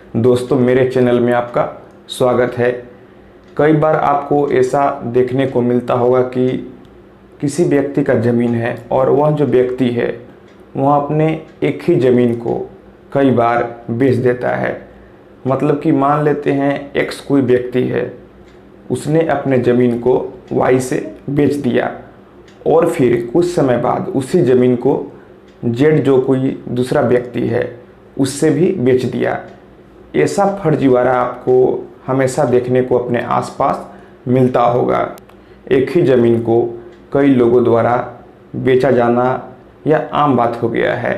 दोस्तों, मेरे चैनल में आपका स्वागत है। कई बार आपको ऐसा देखने को मिलता होगा कि किसी व्यक्ति का ज़मीन है और वह जो व्यक्ति है वह अपने एक ही ज़मीन को कई बार बेच देता है। मतलब कि मान लेते हैं एक्स कोई व्यक्ति है, उसने अपने ज़मीन को वाई से बेच दिया और फिर कुछ समय बाद उसी ज़मीन को जेड जो कोई दूसरा व्यक्ति है उससे भी बेच दिया। ऐसा फर्जीवाड़ा आपको हमेशा देखने को अपने आसपास मिलता होगा। एक ही ज़मीन को कई लोगों द्वारा बेचा जाना यह आम बात हो गया है।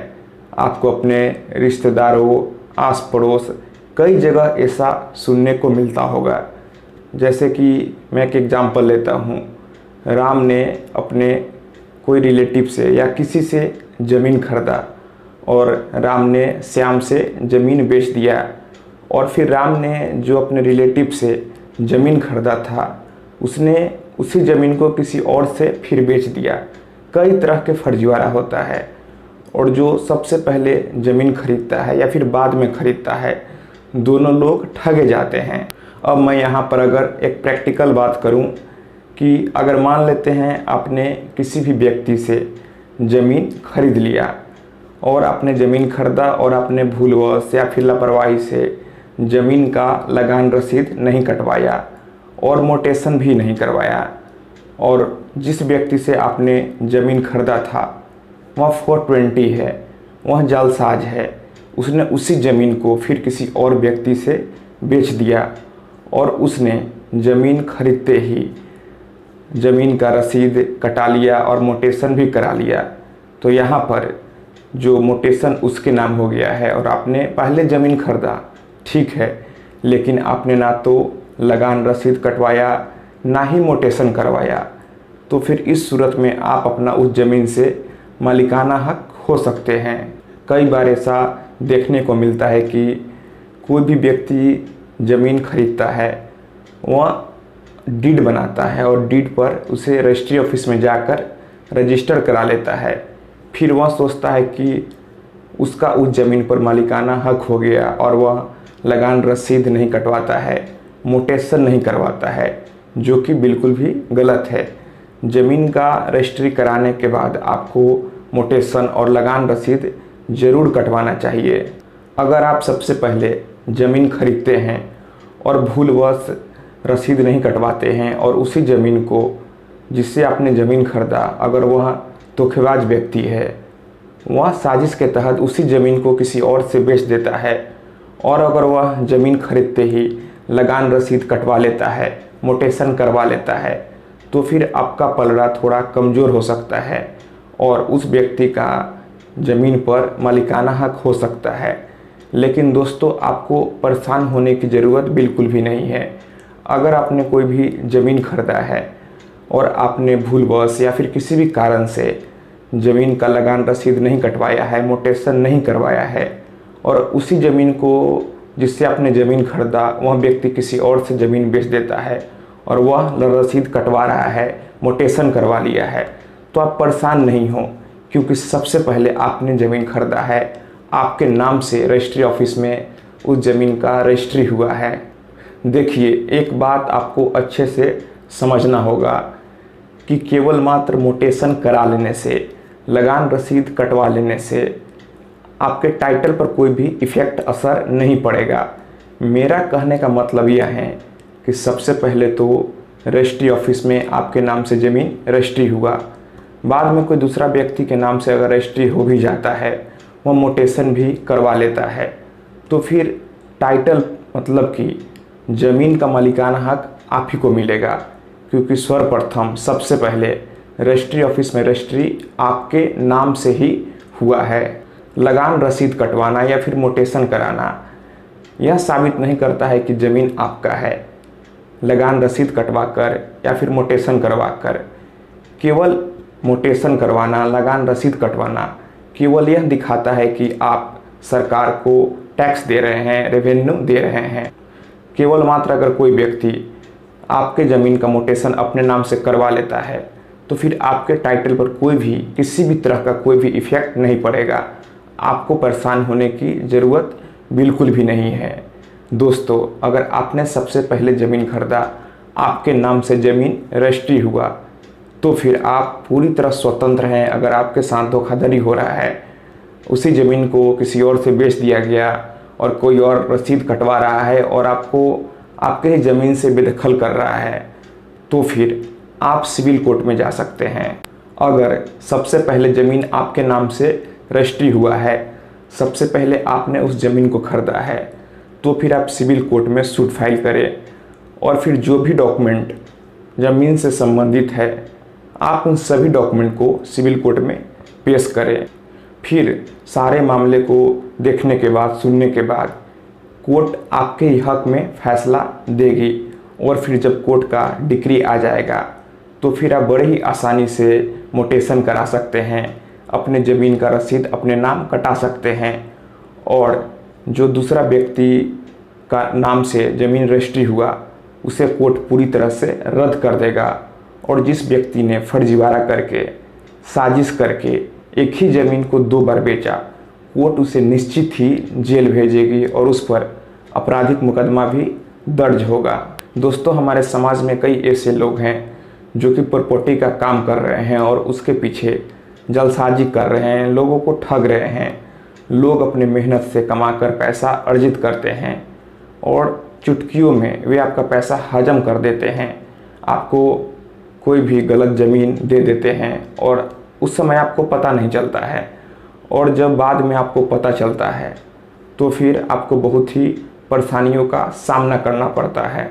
आपको अपने रिश्तेदारों, आस पड़ोस कई जगह ऐसा सुनने को मिलता होगा। जैसे कि मैं एक एग्जांपल लेता हूँ, राम ने अपने कोई रिलेटिव से या किसी से ज़मीन खरीदा और राम ने श्याम से ज़मीन बेच दिया, और फिर राम ने जो अपने रिलेटिव से ज़मीन खरीदा था उसने उसी ज़मीन को किसी और से फिर बेच दिया। कई तरह के फर्जीवाड़ा होता है और जो सबसे पहले ज़मीन खरीदता है या फिर बाद में खरीदता है, दोनों लोग ठगे जाते हैं। अब मैं यहाँ पर अगर एक प्रैक्टिकल बात करूँ कि अगर मान लेते हैं आपने किसी भी व्यक्ति से ज़मीन खरीद लिया और आपने ज़मीन खरीदा और आपने भूलवश या फिर लापरवाही से ज़मीन का लगान रसीद नहीं कटवाया और मोटेशन भी नहीं करवाया, और जिस व्यक्ति से आपने ज़मीन खरीदा था वह 420 है, वह जालसाज है, उसने उसी ज़मीन को फिर किसी और व्यक्ति से बेच दिया और उसने ज़मीन खरीदते ही ज़मीन का रसीद कटा लिया और मोटेशन भी करा लिया। तो यहाँ पर जो मोटेशन उसके नाम हो गया है और आपने पहले ज़मीन खरीदा, ठीक है, लेकिन आपने ना तो लगान रसीद कटवाया ना ही मोटेशन करवाया। तो फिर इस सूरत में आप अपना उस ज़मीन से मालिकाना हक खो सकते हैं। कई बार ऐसा देखने को मिलता है कि कोई भी व्यक्ति ज़मीन खरीदता है, वह डीड बनाता है और डीड पर उसे रजिस्ट्री ऑफिस में जाकर रजिस्टर करा लेता है। फिर वह सोचता है कि उसका उस ज़मीन पर मालिकाना हक हो गया और वह लगान रसीद नहीं कटवाता है, मोटेशन नहीं करवाता है, जो कि बिल्कुल भी गलत है। ज़मीन का रजिस्ट्री कराने के बाद आपको मोटेशन और लगान रसीद ज़रूर कटवाना चाहिए। अगर आप सबसे पहले ज़मीन खरीदते हैं और भूलवश रसीद नहीं कटवाते हैं और उसी ज़मीन को जिससे आपने ज़मीन खरीदा, अगर वह धोखेबाज व्यक्ति है, वह साजिश के तहत उसी ज़मीन को किसी और से बेच देता है और अगर वह ज़मीन खरीदते ही लगान रसीद कटवा लेता है, मोटेशन करवा लेता है, तो फिर आपका पलड़ा थोड़ा कमज़ोर हो सकता है और उस व्यक्ति का ज़मीन पर मालिकाना हक हो सकता है। लेकिन दोस्तों, आपको परेशान होने की ज़रूरत बिल्कुल भी नहीं है। अगर आपने कोई भी ज़मीन खरीदा है और आपने भूलवश या फिर किसी भी कारण से ज़मीन का लगान रसीद नहीं कटवाया है, मोटेशन नहीं करवाया है और उसी ज़मीन को जिससे आपने ज़मीन खरीदा वह व्यक्ति किसी और से ज़मीन बेच देता है और वह रसीद कटवा रहा है, मोटेशन करवा लिया है, तो आप परेशान नहीं हो, क्योंकि सबसे पहले आपने ज़मीन खरीदा है, आपके नाम से रजिस्ट्री ऑफिस में उस ज़मीन का रजिस्ट्री हुआ है। देखिए, एक बात आपको अच्छे से समझना होगा कि केवल मात्र मोटेशन करा लेने से, लगान रसीद कटवा लेने से आपके टाइटल पर कोई भी इफ़ेक्ट असर नहीं पड़ेगा। मेरा कहने का मतलब यह है कि सबसे पहले तो रजिस्ट्री ऑफिस में आपके नाम से ज़मीन रजिस्ट्री हुआ, बाद में कोई दूसरा व्यक्ति के नाम से अगर रजिस्ट्री हो भी जाता है, वह मोटेशन भी करवा लेता है, तो फिर टाइटल मतलब कि ज़मीन का मालिकाना हक आप ही को मिलेगा, क्योंकि सर्वप्रथम सबसे पहले रजिस्ट्री ऑफिस में रजिस्ट्री आपके नाम से ही हुआ है। लगान रसीद कटवाना या फिर मोटेशन कराना यह साबित नहीं करता है कि ज़मीन आपका है। लगान रसीद कटवाकर या फिर मोटेशन करवाकर, केवल मोटेशन करवाना, लगान रसीद कटवाना केवल यह दिखाता है कि आप सरकार को टैक्स दे रहे हैं, रेवेन्यू दे रहे हैं। केवल मात्र अगर कोई व्यक्ति आपके ज़मीन का मोटेशन अपने नाम से करवा लेता है तो फिर आपके टाइटल पर कोई भी किसी भी तरह का कोई भी इफ़ेक्ट नहीं पड़ेगा। आपको परेशान होने की ज़रूरत बिल्कुल भी नहीं है। दोस्तों, अगर आपने सबसे पहले ज़मीन खरीदा, आपके नाम से ज़मीन रजिस्ट्री हुआ, तो फिर आप पूरी तरह स्वतंत्र हैं। अगर आपके साथ धोखाधड़ी हो रहा है, उसी ज़मीन को किसी और से बेच दिया गया और कोई और रसीद कटवा रहा है और आपको आपके ही ज़मीन से बेदखल कर रहा है, तो फिर आप सिविल कोर्ट में जा सकते हैं। अगर सबसे पहले ज़मीन आपके नाम से रजिस्ट्री हुआ है, सबसे पहले आपने उस ज़मीन को खरीदा है, तो फिर आप सिविल कोर्ट में सूट फाइल करें और फिर जो भी डॉक्यूमेंट ज़मीन से संबंधित है, आप उन सभी डॉक्यूमेंट को सिविल कोर्ट में पेश करें। फिर सारे मामले को देखने के बाद, सुनने के बाद कोर्ट आपके ही हक में फैसला देगी और फिर जब कोर्ट का डिक्री आ जाएगा, तो फिर आप बड़े ही आसानी से मोटेशन करा सकते हैं, अपने ज़मीन का रसीद अपने नाम कटा सकते हैं और जो दूसरा व्यक्ति का नाम से ज़मीन रजिस्ट्री हुआ, उसे कोर्ट पूरी तरह से रद्द कर देगा। और जिस व्यक्ति ने फर्जीवाड़ा करके, साजिश करके एक ही ज़मीन को 2 बार बेचा, कोर्ट उसे निश्चित ही जेल भेजेगी और उस पर आपराधिक मुकदमा भी दर्ज होगा। दोस्तों, हमारे समाज में कई ऐसे लोग हैं जो कि प्रॉपर्टी का काम कर रहे हैं और उसके पीछे जलसाजी कर रहे हैं, लोगों को ठग रहे हैं। लोग अपने मेहनत से कमाकर पैसा अर्जित करते हैं और चुटकियों में वे आपका पैसा हजम कर देते हैं। आपको कोई भी गलत ज़मीन दे देते हैं और उस समय आपको पता नहीं चलता है, और जब बाद में आपको पता चलता है तो फिर आपको बहुत ही परेशानियों का सामना करना पड़ता है।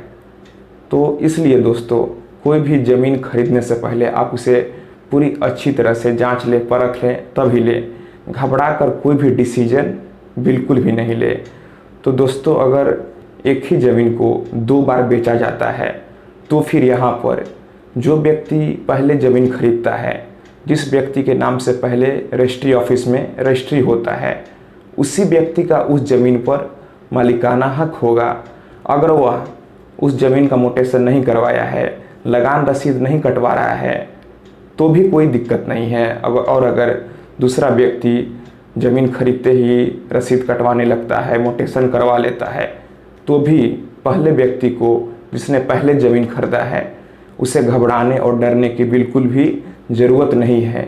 तो इसलिए दोस्तों, कोई भी ज़मीन खरीदने से पहले आप उसे पूरी अच्छी तरह से जांच लें, परख लें, तभी लें। घबरा कर कोई भी डिसीजन बिल्कुल भी नहीं ले। तो दोस्तों, अगर एक ही ज़मीन को 2 बार बेचा जाता है, तो फिर यहाँ पर जो व्यक्ति पहले ज़मीन खरीदता है, जिस व्यक्ति के नाम से पहले रजिस्ट्री ऑफिस में रजिस्ट्री होता है, उसी व्यक्ति का उस ज़मीन पर मालिकाना हक होगा। अगर वह उस ज़मीन का मोटेशन नहीं करवाया है, लगान रसीद नहीं कटवा रहा है, तो भी कोई दिक्कत नहीं है। और अगर दूसरा व्यक्ति ज़मीन खरीदते ही रसीद कटवाने लगता है, मोटेशन करवा लेता है, तो भी पहले व्यक्ति को, जिसने पहले ज़मीन खरीदा है, उसे घबराने और डरने की बिल्कुल भी ज़रूरत नहीं है।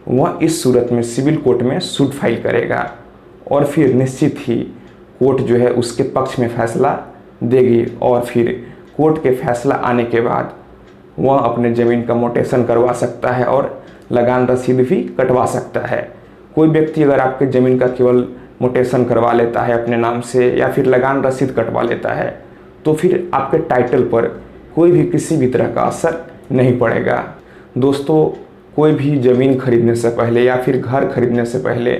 वह इस सूरत में सिविल कोर्ट में सूट फाइल करेगा और फिर निश्चित ही कोर्ट जो है उसके पक्ष में फैसला देगी और फिर कोर्ट के फैसला आने के बाद वह अपने ज़मीन का मोटेशन करवा सकता है और लगान रसीद भी कटवा सकता है। कोई व्यक्ति अगर आपके ज़मीन का केवल मोटेशन करवा लेता है अपने नाम से या फिर लगान रसीद कटवा लेता है, तो फिर आपके टाइटल पर कोई भी किसी भी तरह का असर नहीं पड़ेगा। दोस्तों, कोई भी ज़मीन खरीदने से पहले या फिर घर खरीदने से पहले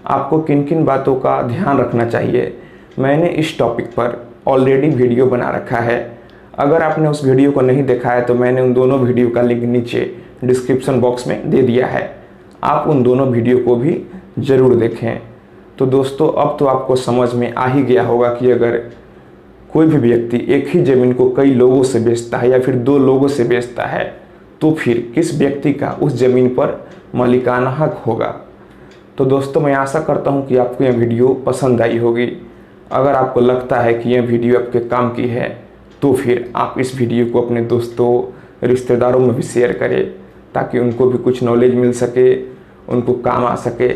आपको किन किन बातों का ध्यान रखना चाहिए, मैंने इस टॉपिक पर ऑलरेडी वीडियो बना रखा है। अगर आपने उस वीडियो को नहीं देखा है तो मैंने उन दोनों वीडियो का लिंक नीचे डिस्क्रिप्शन बॉक्स में दे दिया है, आप उन दोनों वीडियो को भी ज़रूर देखें। तो दोस्तों, अब तो आपको समझ में आ ही गया होगा कि अगर कोई भी व्यक्ति एक ही ज़मीन को कई लोगों से बेचता है या फिर 2 लोगों से बेचता है, तो फिर किस व्यक्ति का उस ज़मीन पर मालिकाना हक होगा। तो दोस्तों, मैं आशा करता हूँ कि आपको यह वीडियो पसंद आई होगी। अगर आपको लगता है कि यह वीडियो आपके काम की है, तो फिर आप इस वीडियो को अपने दोस्तों, रिश्तेदारों में भी शेयर करें, ताकि उनको भी कुछ नॉलेज मिल सके, उनको काम आ सके।